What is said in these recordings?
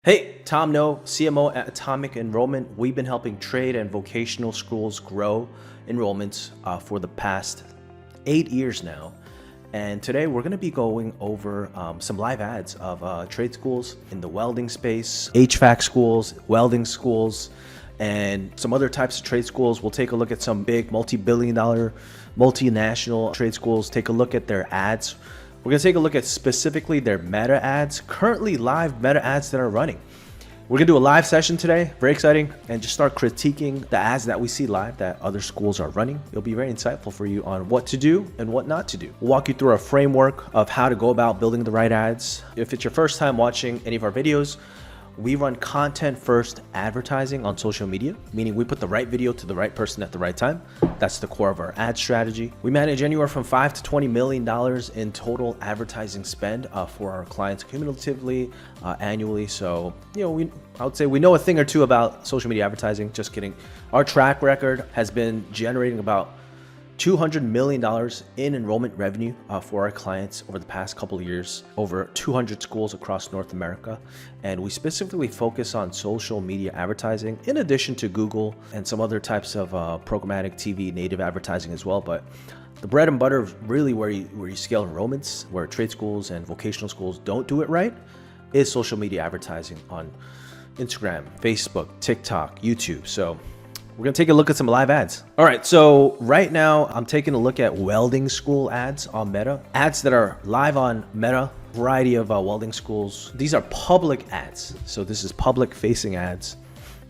Hey, Tom No, CMO at Atomic Enrollment. We've been helping trade and vocational schools grow enrollments for the past 8 years now. And today we're going to be going over some live ads of trade schools in the welding space, HVAC schools, welding schools, and some other types of trade schools. We'll take a look at some big multi-billion-dollar, multinational trade schools, take a look at their ads. We're going to take a look at specifically their meta ads, currently live meta ads that are running. We're going to do a live session today, very exciting, and just start critiquing the ads that we see live that other schools are running. It'll be very insightful for you on what to do and what not to do. We'll walk you through a framework of how to go about building the right ads. If it's your first time watching any of our videos, we run content first advertising on social media, meaning we put the right video to the right person at the right time. That's the core of our ad strategy. We manage anywhere from $5 to $20 million in total advertising spend for our clients cumulatively, annually. So, I would say we know a thing or two about social media advertising. Just kidding. Our track record has been generating about $200 million in enrollment revenue for our clients over the past couple of years, over 200 schools across North America. And we specifically focus on social media advertising in addition to Google and some other types of programmatic TV native advertising as well. But the bread and butter of really where you scale enrollments, where trade schools and vocational schools don't do it right, is social media advertising on Instagram, Facebook, TikTok, YouTube. So we're going to take a look at some live ads. All right, so right now I'm taking a look at welding school ads on Meta. Ads that are live on Meta, variety of welding schools. These are public ads. So this is public facing ads.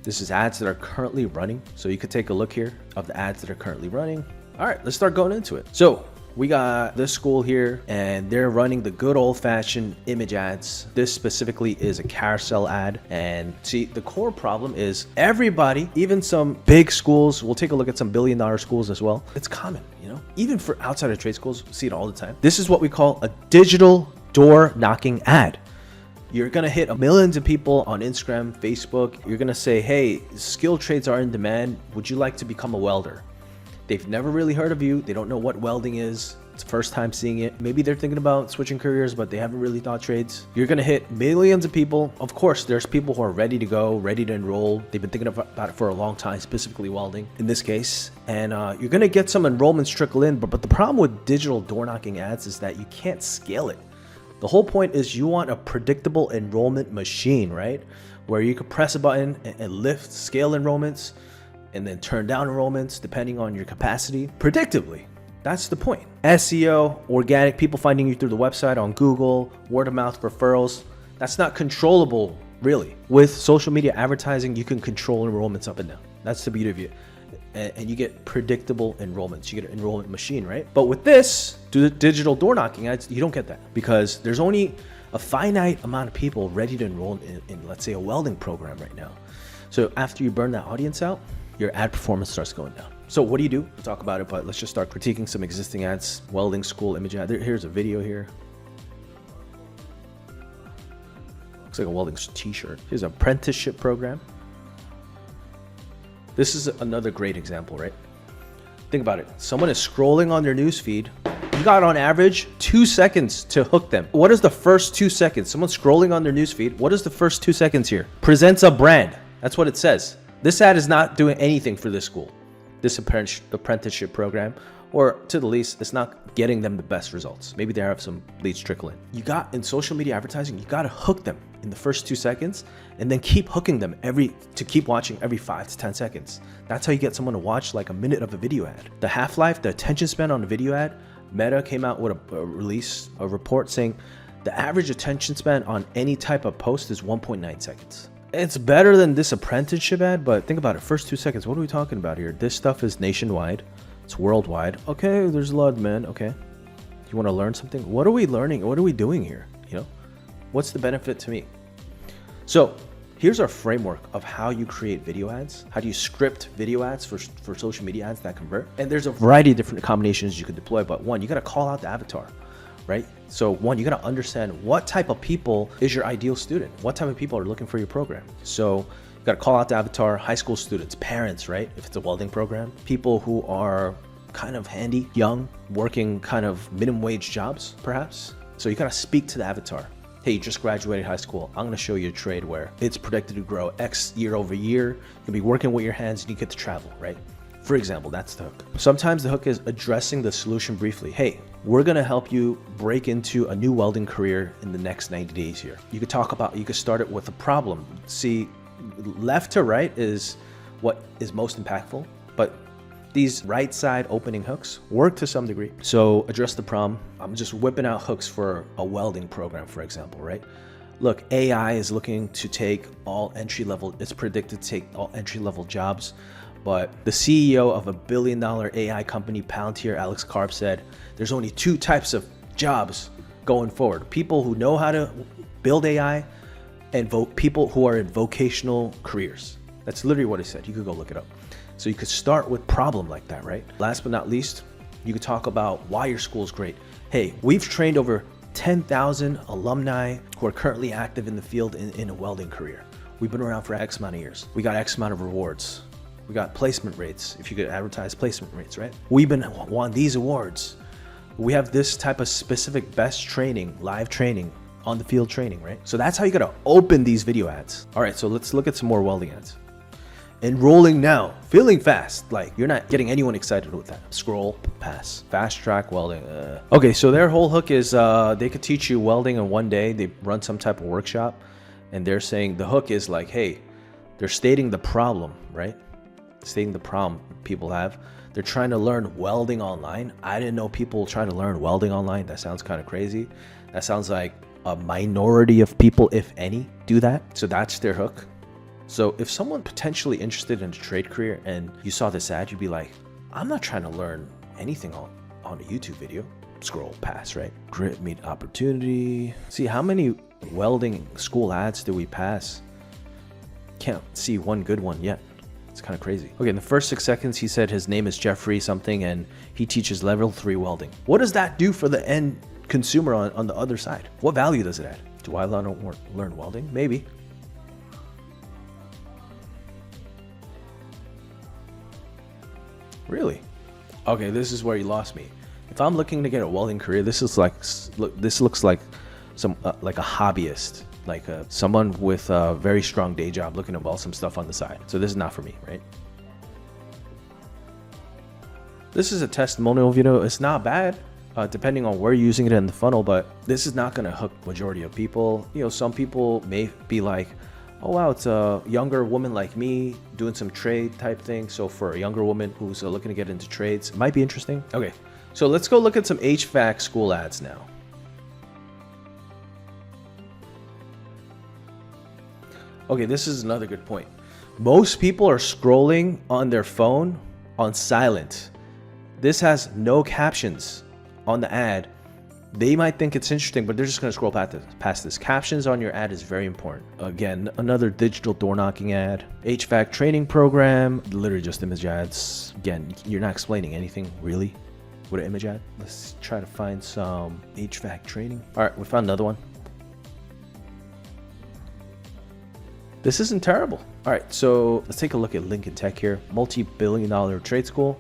This is ads that are currently running. So you could take a look here of the ads that are currently running. All right, let's start going into it. So we got this school here and they're running the good old-fashioned image ads. This specifically is a carousel ad. And see, the core problem is everybody, even some big schools, we'll take a look at some billion-dollar schools as well. It's common, even for outside of trade schools, we see it all the time. This is what we call a digital door knocking ad. You're going to hit millions of people on Instagram, Facebook. You're going to say, hey, skilled trades are in demand. Would you like to become a welder? They've never really heard of you. They don't know what welding is. It's the first time seeing it. Maybe they're thinking about switching careers, but they haven't really thought trades. You're going to hit millions of people. Of course, there's people who are ready to go, ready to enroll. They've been thinking about it for a long time, specifically welding in this case. And you're going to get some enrollments trickle in. But the problem with digital door knocking ads is that you can't scale it. The whole point is you want a predictable enrollment machine, right? Where you could press a button and lift scale enrollments and then turn down enrollments depending on your capacity predictably. That's the point. SEO, organic, people finding you through the website, on Google, word of mouth referrals. That's not controllable, really. With social media advertising, you can control enrollments up and down. That's the beauty of it. And you get predictable enrollments. You get an enrollment machine, right? But with this, digital door knocking ads, you don't get that because there's only a finite amount of people ready to enroll in let's say, a welding program right now. So after you burn that audience out, your ad performance starts going down. So what do you do? We'll talk about it, but let's just start critiquing some existing ads. Welding school image ad. Here's a video here. Looks like a welding t-shirt. Here's an apprenticeship program. This is another great example, right? Think about it. Someone is scrolling on their newsfeed. You got on average 2 seconds to hook them. What is the first 2 seconds? Someone scrolling on their newsfeed. What is the first 2 seconds here? Presents a brand. That's what it says. This ad is not doing anything for this school, this apprenticeship program, or to the least, it's not getting them the best results. Maybe they have some leads trickle in. In social media advertising, you got to hook them in the first 2 seconds and then keep hooking them to keep watching every 5 to 10 seconds. That's how you get someone to watch like a minute of a video ad. The half-life, the attention span on a video ad, Meta came out with a report saying the average attention span on any type of post is 1.9 seconds. It's better than this apprenticeship ad, but think about it. First 2 seconds, what are we talking about here? This stuff is nationwide. It's worldwide. Okay, there's a lot of men. Okay. You want to learn something? What are we learning? What are we doing here? What's the benefit to me? So here's our framework of how you create video ads. How do you script video ads for social media ads that convert? And there's a variety of different combinations you could deploy, but one, you got to call out the avatar. Right? So one, you got to understand what type of people is your ideal student. What type of people are looking for your program? So you got to call out the avatar, high school students, parents, right? If it's a welding program, people who are kind of handy, young, working kind of minimum wage jobs, perhaps. So you got to speak to the avatar. Hey, you just graduated high school. I'm gonna show you a trade where it's predicted to grow X year over year. You'll be working with your hands and you get to travel, right? For example, that's the hook. Sometimes the hook is addressing the solution briefly. Hey, we're gonna help you break into a new welding career in the next 90 days here. You could start it with a problem. See, left to right is what is most impactful, but these right side opening hooks work to some degree. So address the problem. I'm just whipping out hooks for a welding program, for example, right? Look, AI is looking to take all entry level, it's predicted to take all entry level jobs. But the CEO of a $1 billion AI company, Palantir, Alex Karp, said there's only 2 types of jobs going forward. People who know how to build AI and people who are in vocational careers. That's literally what he said. You could go look it up. So you could start with problem like that, right? Last but not least, you could talk about why your school is great. Hey, we've trained over 10,000 alumni who are currently active in the field in a welding career. We've been around for X amount of years. We got X amount of rewards. We got placement rates, if you could advertise placement rates, right? We've won these awards. We have this type of specific best training, live training, on the field training, right? So that's how you gotta open these video ads. All right, so let's look at some more welding ads. Enrolling now, feeling fast. Like, you're not getting anyone excited with that. Scroll, pass, fast track welding. Okay, so their whole hook is they could teach you welding in one day. They run some type of workshop, and they're saying the hook is like, hey, they're stating the problem, right? Stating the problem people have. They're trying to learn welding online. I didn't know people trying to learn welding online. That sounds kind of crazy. That sounds like a minority of people, if any, do that. So that's their hook. So if someone potentially interested in a trade career and you saw this ad, you'd be like, I'm not trying to learn anything on a YouTube video. Scroll past, right? Grit meet opportunity. See, how many welding school ads do we pass? Can't see one good one yet. It's kind of crazy. Okay, in the first 6 seconds, he said his name is Jeffrey something and he teaches level 3 welding. What does that do for the end consumer on the other side? What value does it add? Do I learn welding? Maybe. Really? Okay, this is where you lost me. If I'm looking to get a welding career, this looks like some like a hobbyist, like someone with a very strong day job looking to weld some stuff on the side. So this is not for me, right? This is a testimonial video. It's not bad, depending on where you're using it in the funnel, but this is not going to hook majority of people. You know, some people may be like, oh wow, it's a younger woman like me doing some trade type thing. So for a younger woman who's looking to get into trades, it might be interesting. Okay, so let's go look at some HVAC school ads now. Okay, this is another good point. Most people are scrolling on their phone on silent. This has no captions on the ad. They might think it's interesting, but they're just gonna scroll past this. Captions on your ad is very important. Again, another digital door knocking ad. HVAC training program, literally just image ads. Again, you're not explaining anything really with an image ad. Let's try to find some HVAC training. All right, we found another one. This isn't terrible. All right, so let's take a look at Lincoln Tech here. Multi-billion-dollar trade school.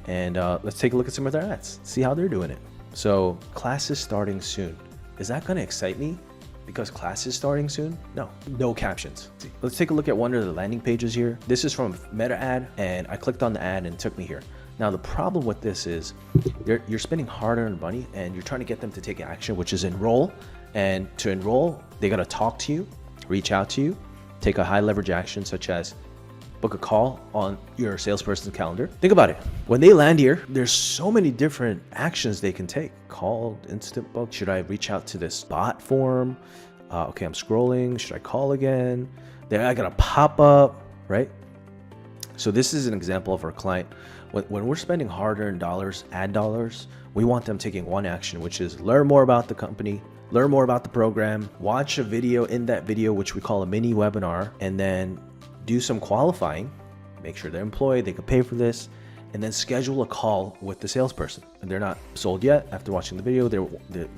And let's take a look at some of their ads. See how they're doing it. So classes starting soon. Is that gonna excite me? Because classes starting soon? No, no captions. Let's take a look at one of the landing pages here. This is from a Meta ad, and I clicked on the ad and it took me here. Now the problem with this is you're spending hard-earned money and you're trying to get them to take action, which is enroll. And to enroll, they gotta talk to you, reach out to you, take a high leverage action such as book a call on your salesperson's calendar. Think about it. When they land here, there's so many different actions they can take. Call, instant book. Should I reach out to this bot form? Okay, I'm scrolling. Should I call again? Then I got a pop up, right? So this is an example of our client. When we're spending hard-earned dollars, ad dollars, we want them taking one action, which is learn more about the company, learn more about the program, watch a video in that video, which we call a mini webinar, and then do some qualifying, make sure they're employed, they can pay for this, and then schedule a call with the salesperson. And they're not sold yet. After watching the video, they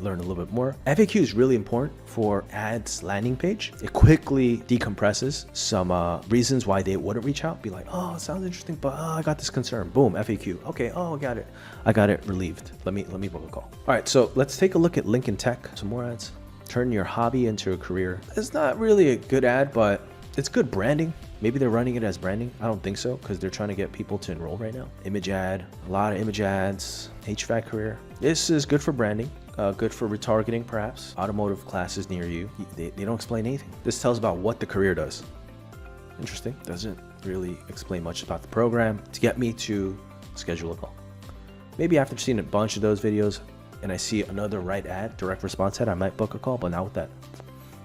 learn a little bit more. FAQ is really important for ads landing page. It quickly decompresses some reasons why they wouldn't reach out. Be like, oh, it sounds interesting, but I got this concern. Boom, FAQ. Okay, oh, I got it. I got it relieved. Let me book a call. All right, so let's take a look at Lincoln Tech. Some more ads. turn your hobby into a career. It's not really a good ad, but it's good branding. Maybe they're running it as branding. I don't think so, because they're trying to get people to enroll right now. Image ad, a lot of image ads, HVAC career. This is good for branding, good for retargeting perhaps. Automotive classes near you. They don't explain anything. This tells about what the career does. Interesting. Doesn't really explain much about the program to get me to schedule a call. Maybe after seeing a bunch of those videos and I see another right ad, direct response ad, I might book a call, but not with that.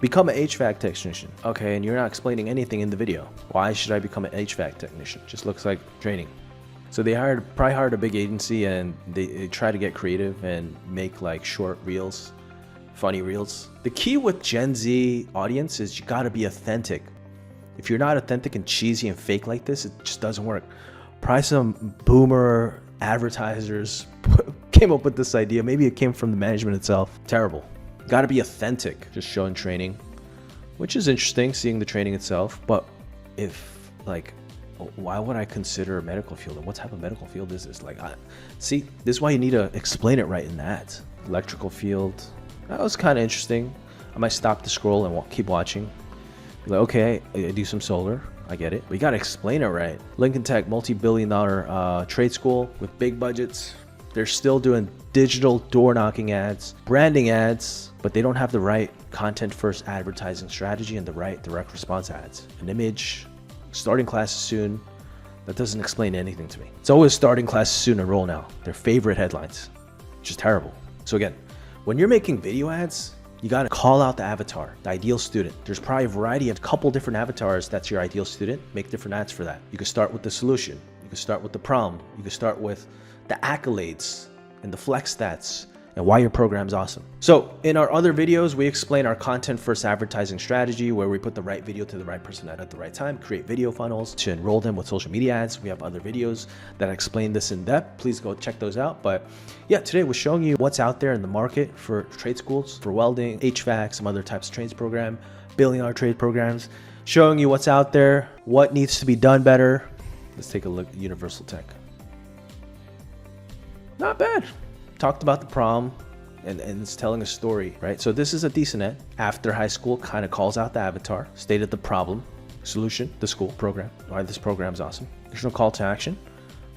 Become an HVAC technician. Okay, and you're not explaining anything in the video. Why should I become an HVAC technician? Just looks like training. So they probably hired a big agency, and they try to get creative and make like short reels, funny reels. The key with Gen Z audience is you gotta be authentic. If you're not authentic and cheesy and fake like this, it just doesn't work. Probably some boomer advertisers came up with this idea. Maybe it came from the management itself. Terrible. Got to be authentic, just showing training, which is interesting, seeing the training itself. But if like, why would I consider a medical field? And what type of medical field is this? Like, see, this is why you need to explain it right in that. Electrical field, that was kind of interesting. I might stop the scroll and keep watching. Be like, okay, I do some solar. I get it. We got to explain it right. Lincoln Tech, multi-billion-dollar trade school with big budgets. They're still doing digital door knocking ads, branding ads, but they don't have the right content first advertising strategy and the right direct response ads. An image, starting classes soon. That doesn't explain anything to me. It's always starting classes soon, enroll now. Their favorite headlines, which is terrible. So again, when you're making video ads, you got to call out the avatar, the ideal student. There's probably a variety of a couple different avatars that's your ideal student. Make different ads for that. You could start with the solution. You could start with the problem. You could start with the accolades and the flex stats and why your program's awesome. So in our other videos, we explain our content first advertising strategy, where we put the right video to the right person at the right time, create video funnels to enroll them with social media ads. We have other videos that explain this in depth. Please go check those out. But yeah, today we're showing you what's out there in the market for trade schools, for welding, HVAC, some other types of trades program, billion-dollar trade programs, showing you what's out there, what needs to be done better. Let's take a look at Universal Tech. Not bad. Talked about the problem and it's telling a story, right? So this is a decent ad. After high school, kind of calls out the avatar, stated the problem, solution, the school program, why this program is awesome. There's no call to action,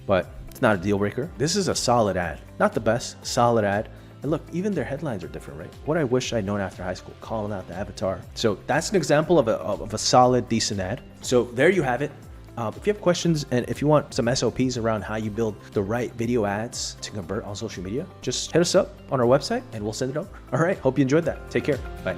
but it's not a deal breaker. This is a solid ad. Not the best, solid ad. And look, even their headlines are different, right? What I wish I'd known after high school, calling out the avatar. So that's an example of a solid, decent ad. So there you have it. If you have questions and if you want some SOPs around how you build the right video ads to convert on social media, just hit us up on our website and we'll send it over. All right. Hope you enjoyed that. Take care. Bye.